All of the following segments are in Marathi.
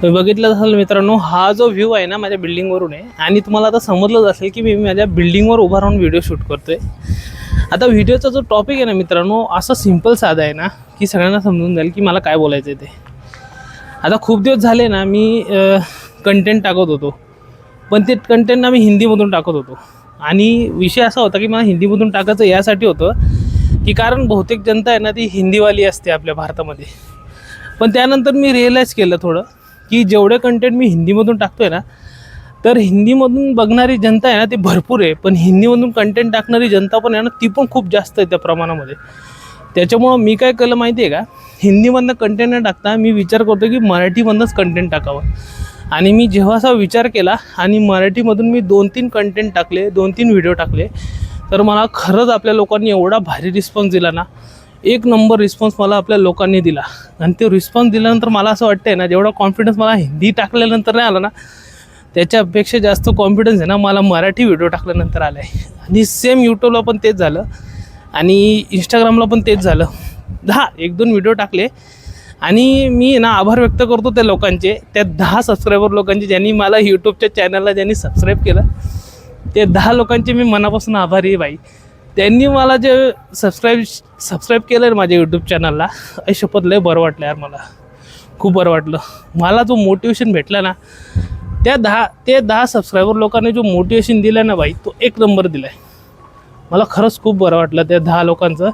तुम्ही बघितलं असेल मित्रांनो, हा जो व्ह्यू आहे ना माझ्या बिल्डिंगवरून आहे आणि तुम्हाला आता समजलंच असेल की मी माझ्या बिल्डिंगवर उभा राहून व्हिडिओ शूट करतोय। आता व्हिडिओचा जो टॉपिक आहे ना मित्रांनो, असा सिंपल साधा आहे ना की सगळ्यांना समजून जाईल की मला काय बोलायचं आहे ते। आता खूप दिवस झाले ना मी कंटेंट टाकत होतो, पण ते कंटेंट ना मी हिंदीमधून टाकत होतो आणि विषय असा होता की मला हिंदीमधून टाकायचं यासाठी होतं की कारण बहुतेक जनता आहे ना ती हिंदीवाली असते आपल्या भारतामध्ये। पण त्यानंतर मी रिअलाईज केलं थोडं की जेवढे कंटेंट मी हिंदीमधून टाकतोय ना, तर हिंदीमधून बघणारी जनता आहे ना ती भरपूर आहे, पण हिंदीमधून कंटेंट टाकणारी जनता पण आहे ना ती पण खूप जास्त आहे त्या प्रमाणामध्ये। त्याच्यामुळं मी काय केलं माहिती आहे का, हिंदीमधनं कंटेंट न टाकता मी विचार करतो की मराठीमधनंच कंटेंट टाकावं। आणि मी जेव्हा असा विचार केला आणि मराठीमधून मी 2-3 कंटेंट टाकले, 2-3 व्हिडिओ टाकले, तर मला खरंच आपल्या लोकांनी एवढा भारी रिस्पॉन्स दिला ना, एक नंबर रिस्पॉन्स मला आपल्या लोकांनी दिला। आणि ते रिस्पॉन्स दिल्यानंतर मला असं वाटतंय ना, जेवढा कॉन्फिडन्स मला हिंदी टाकल्यानंतर नाही आला ना, त्याच्यापेक्षा जास्त कॉन्फिडन्स आहे ना मला मराठी व्हिडिओ टाकल्यानंतर आला आहे। आणि सेम यूट्यूबला पण तेच झालं आणि इंस्टाग्रामला पण तेच झालं। 1-2 व्हिडिओ टाकले आणि मी ना आभार व्यक्त करतो त्या लोकांचे, त्या 10 सबस्क्रायबर लोकांचे ज्यांनी मला यूट्यूबच्या चॅनलला ज्यांनी सबस्क्राईब केलं, ते 10 लोकांचे मी मनापासून आभारी आहे बाई। त्यांनी मला जे सबस्क्राईब केलं आहे माझ्या यूट्यूब चॅनलला, शपथ लय बरं वाटलं यार, मला खूप बरं वाटलं। मला जो मोटिवेशन भेटला ना, ते 10 सबस्क्रायबर लोकांनी जो मोटिवेशन दिलं ना बाई, तो एक नंबर दिला आहे। मला खरंच खूप बरं वाटलं त्या 10 लोकांचं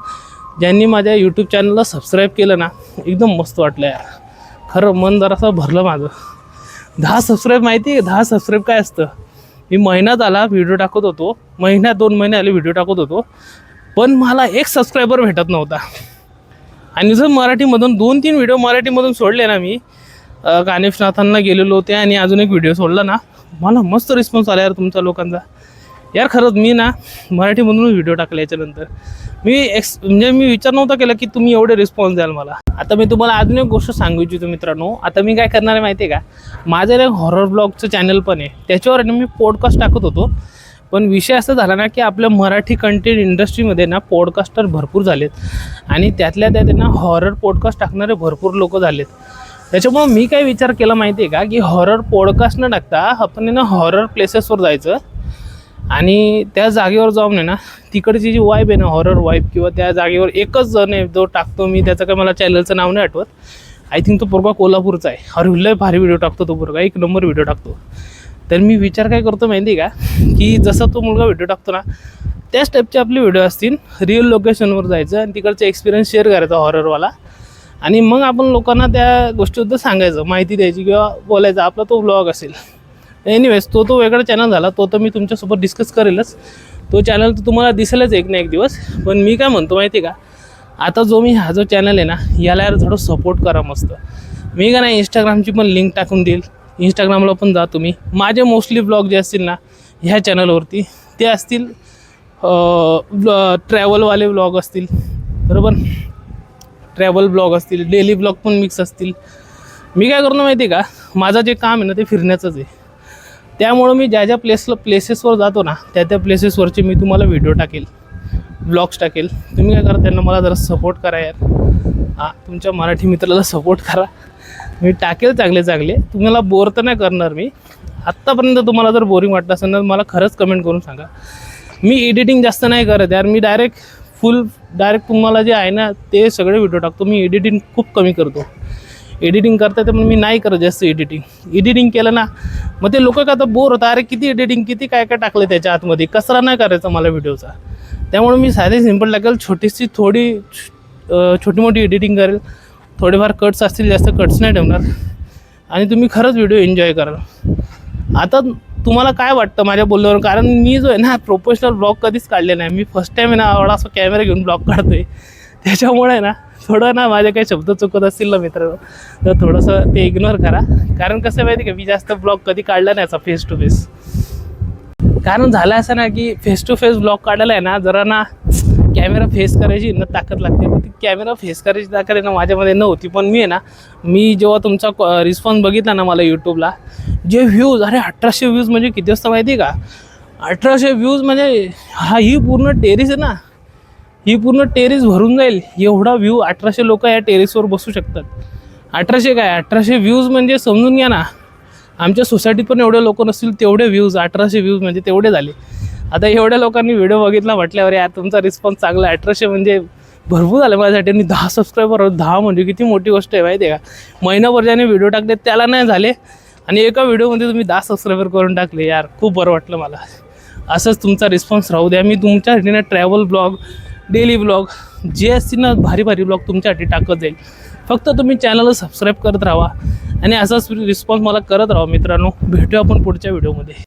ज्यांनी माझ्या यूट्यूब चॅनलला सबस्क्राईब केलं ना, एकदम मस्त वाटलं यार, खरं मन जरासं भरलं माझं। 10 सबस्क्राईब माहिती आहे, 10 सबस्क्राईब काय असतं? मी महिना झाला व्हिडिओ टाकत होतो, 1-2 महिने आले व्हिडिओ टाकत होतो, पण मला एक सबस्क्रायबर भेटत नव्हता। आणि जर मराठीमधून 2-3 व्हिडिओ मराठीमधून सोडले ना, मी कानिफनाथांना गेलेलो होते आणि अजून एक व्हिडिओ सोडला ना, मला मस्त रिस्पॉन्स आला यार तुमच्या लोकांचा। यार खरंच मी ना मराठीमधूनच व्हिडिओ टाकले याच्यानंतर म्हणजे मी विचार नव्हता केला की तुम्ही एवढे रिस्पॉन्स द्याल मला। आता मी तुम्हाला अजून एक गोष्ट सांगू इच्छितो मित्रांनो, आता मी काय करणार आहे माहिती आहे का, माझं एक हॉरर ब्लॉगचं चॅनल पण आहे, त्याच्यावर मी पॉडकास्ट टाकत होतो। पण विषय असा झाला ना की आपल्या मराठी कंटेंट इंडस्ट्रीमध्ये ना पॉडकास्टर भरपूर झालेत आणि त्यातल्या त्यात ना हॉरर पॉडकास्ट टाकणारे भरपूर लोक झालेत। त्याच्यामुळं मी काय विचार केला माहिती आहे का, की हॉरर पॉडकास्ट न टाकता आपण ना हॉरर प्लेसेसवर जायचं आणि त्या जागेवर जाऊन आहे ना, तिकडची जी वाईब आहे ना, हॉरर वाईब, किंवा त्या जागेवर एकच जण आहे जो टाकतो, मी त्याचं काय मला चॅनलचं नाव नाही आठवत, आय थिंक तो पोरगा कोल्हापूरचा आहे, अरे लय भारी व्हिडिओ टाकतो तो पोरगा, एक नंबर व्हिडिओ टाकतो। तर मी विचार काय करतो माहिती आहे का, की जसा तो मुलगा व्हिडिओ टाकतो ना, त्याच टाईपचे आपले व्हिडिओ असतील, रिअल लोकेशनवर जायचं आणि तिकडचा एक्सपिरियन्स शेअर करायचा हॉररवाला, आणि मग आपण लोकांना त्या गोष्टीबद्दल सांगायचं, माहिती द्यायची किंवा बोलायचं, आपला तो व्लॉग असेल। एनिवेज तो वेगळा चॅनल झाला, तो तर मी तुमच्यासोबत डिस्कस करेलच, तो चॅनल तर तुम्हाला दिसेलच एक ना एक दिवस। पण मी काय म्हणतो माहिती आहे का, आता हा जो चॅनल आहे ना, याला यार थोडं सपोर्ट करा मस्त। मी का नाही इंस्टाग्रामची पण लिंक टाकून देईल, इंस्टाग्रामला पण जा तुम्ही। माझे मोस्टली ब्लॉग जे असतील ना ह्या चॅनलवरती, ते असतील ट्रॅव्हलवाले ब्लॉग असतील, बरोबर, ट्रॅव्हल ब्लॉग असतील, डेली ब्लॉग पण मिक्स असतील। मी काय करतो माहिती आहे का, माझं जे काम आहे ना ते फिरण्याचंच आहे, त्यामुळं मी ज्या प्लेसेसवर जातो ना, त्या प्लेसेसवरचे मी तुम्हाला व्हिडिओ टाकेल, ब्लॉग्स टाकेल। तुम्ही काय करा, त्यांना मला जरा सपोर्ट करा यार, तुमच्या मराठी मित्राला सपोर्ट करा, मी टाकेल चांगले, तुम्हाला बोर तर नाही करणार मी। आत्तापर्यंत तुम्हाला जर बोरिंग वाटलं असेल तर मला खरंच कमेंट करून सांगा। मी एडिटिंग जास्त नाही करत यार, मी डायरेक्ट तुम्हाला जे आहे ना ते सगळे व्हिडिओ टाकतो। मी एडिटिंग खूप कमी करतो, एडिटिंग करता तर मी नाही करत जास्त एडिटिंग केलं ना, मग ते लोक का आता बोर होतं, अरे किती एडिटिंग, किती काय काय टाकलं त्याच्या आतमध्ये, कचरा नाही करायचा मला व्हिडिओचा। त्यामुळे मी साधे सिंपल टाकेल, छोटी मोठी एडिटिंग करेल, थोडेफार कट्स असतील, जास्त कट्स नाही ठेवणार, आणि तुम्ही खरंच व्हिडिओ एन्जॉय कराल। आता तुम्हाला काय वाटतं माझ्या बोलण्यावर, कारण मी जो आहे ना प्रोफेशनल ब्लॉग कधीच काढले नाही, मी फर्स्ट टाईम आहे ना एवढा असं कॅमेरा घेऊन ब्लॉग काढतोय, त्याच्यामुळे ना थोडं ना माझे काही शब्द चुकत असतील ना मित्रांनो, तर थोडंसं ते इग्नोर करा। कारण कसं माहिती का, मी जास्त ब्लॉग कधी काढला नाही असा फेस टू फेस, कारण झालं असं ना की फेस टू फेस ब्लॉग काढायला आहे ना जरा ना कॅमेरा फेस करायची ना ताकद लागते, ती कॅमेरा फेस करायची ताकद आहे ना माझ्यामध्ये नव्हती। पण मी जेव्हा तुमचा रिस्पॉन्स बघितला ना मला यूट्यूबला, जे व्ह्यूज, अरे 1800 व्ह्यूज म्हणजे किती असतं माहिती आहे का, 1800 व्ह्यूज म्हणजे ही पूर्ण टेरिस आहे ना, ही पूर्ण टेरिस भरून जाईल एवढा व्ह्यू, 1800 लोक या टेरिसवर बसू शकतात। 1800 काय 1800 व्ह्यूज म्हणजे समजून घ्या ना, आमच्या सोसायटीत पण एवढे लोक नसतील तेवढे व्ह्यूज, 1800 व्ह्यूज म्हणजे तेवढे झाले. आता एवढ्या लोकांनी व्हिडिओ बघितला म्हटल्यावर यार तुमचा रिस्पॉन्स चांगला. 1800 म्हणजे भरपूर झालं माझ्यासाठी. आणि 10 सबस्क्रायबर, 10 म्हणजे किती मोठी गोष्ट आहे माहिती आहे का. महिनाभर ज्याने व्हिडिओ टाकले त्याला नाही झाले आणि एका व्हिडिओमध्ये तुम्ही 10 सबस्क्रायबर करून टाकले. यार खूप बरं वाटलं मला. असंच तुमचा रिस्पॉन्स राहू द्या. मी तुमच्यासाठी ना ट्रॅव्हल ब्लॉग, डेली ब्लॉग जे असतील ना भारी भारी ब्लॉग तुमच्यासाठी टाकत जाईल. फक्त तुम्ही चॅनलला सबस्क्राईब करत राहा आणि असाच रिस्पॉन्स मला करत राहा मित्रांनो. भेटूया आपण पुढच्या व्हिडिओमध्ये.